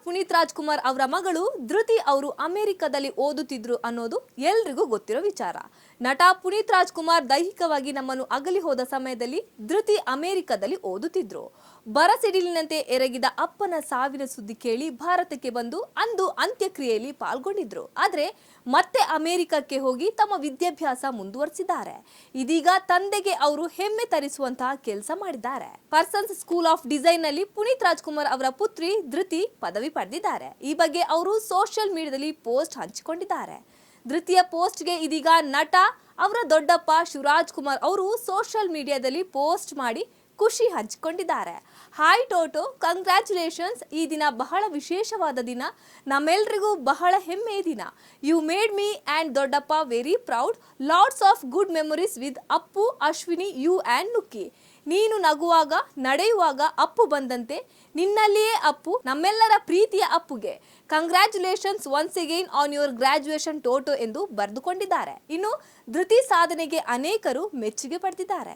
ಪುನೀತ್ ರಾಜ್ಕುಮಾರ್ ಅವರ ಮಗಳು ಧೃತಿ ಅವರು ಅಮೆರಿಕದಲ್ಲಿ ಓದುತ್ತಿದ್ರು ಅನ್ನೋದು ಎಲ್ರಿಗೂ ಗೊತ್ತಿರೋ ವಿಚಾರ. ನಟ ಪುನೀತ್ ರಾಜ್ಕುಮಾರ್ ದೈಹಿಕವಾಗಿ ನಮ್ಮನ್ನು ಅಗಲಿ ಹೋದ ಸಮಯದಲ್ಲಿ ಧೃತಿ ಅಮೆರಿಕದಲ್ಲಿ ಓದುತ್ತಿದ್ರು. ಬರಸಿಡಿಲಿನಂತೆ ಎರಗಿದ ಅಪ್ಪನ ಸಾವಿನ ಸುದ್ದಿ ಕೇಳಿ ಭಾರತಕ್ಕೆ ಬಂದು ಅಂದು ಅಂತ್ಯಕ್ರಿಯೆಯಲ್ಲಿ ಪಾಲ್ಗೊಂಡಿದ್ರು. ಆದ್ರೆ ಮತ್ತೆ ಅಮೆರಿಕಕ್ಕೆ ಹೋಗಿ ತಮ್ಮ ವಿದ್ಯಾಭ್ಯಾಸ ಮುಂದುವರಿಸಿದ್ದಾರೆ. ಇದೀಗ ತಂದೆಗೆ ಅವರು ಹೆಮ್ಮೆ ತರಿಸುವಂತಹ ಕೆಲಸ ಮಾಡಿದ್ದಾರೆ. ಪರ್ಸನ್ಸ್ ಸ್ಕೂಲ್ ಆಫ್ ಡಿಸೈನ್ ನಲ್ಲಿ ಪುನೀತ್ ರಾಜ್ಕುಮಾರ್ ಅವರ ಪುತ್ರಿ ಧೃತಿ ಪದವಿ ಪಡೆದಿದ್ದಾರೆ. ಈ ಬಗ್ಗೆ ಅವರು ಸೋಷಿಯಲ್ ಮೀಡಿಯಾದಲ್ಲಿ ಪೋಸ್ಟ್ ಹಂಚಿಕೊಂಡಿದ್ದಾರೆ. ಧೃತಿಯ ಪೋಸ್ಟ್ಗೆ ಇದೀಗ ನಟ ಅವರ ದೊಡ್ಡಪ್ಪ ಶಿವರಾಜ್ ಕುಮಾರ್ ಅವರು ಸೋಷಿಯಲ್ ಮೀಡಿಯಾದಲ್ಲಿ ಪೋಸ್ಟ್ ಮಾಡಿ ಖುಷಿ ಹಂಚಿಕೊಂಡಿದ್ದಾರೆ. Hi Toto, congratulations. ಈ ದಿನ ಬಹಳ ವಿಶೇಷವಾದ ದಿನ, ನಮ್ಮೆಲ್ರಿಗೂ ಬಹಳ ಹೆಮ್ಮೆಯ ದಿನ. ಯು ಮೇಡ್ ಮೀ ಆ್ಯಂಡ್ ದೊಡ್ಡಪ್ಪ very proud. Lots of good memories with Appu, Ashwini, you and Nukki. ನೀನು ನಗುವಾಗ ನಡೆಯುವಾಗ ಅಪ್ಪು ಬಂದಂತೆ, ನಿನ್ನಲ್ಲಿಯೇ ಅಪ್ಪು, ನಮ್ಮೆಲ್ಲರ ಪ್ರೀತಿಯ ಅಪ್ಪುಗೆ congratulations once again on your graduation Toto ಎಂದು ಬರೆದುಕೊಂಡಿದ್ದಾರೆ. ಇನ್ನು ಧೃತಿ ಸಾಧನೆಗೆ ಅನೇಕರು ಮೆಚ್ಚುಗೆ ಪಡೆದಿದ್ದಾರೆ.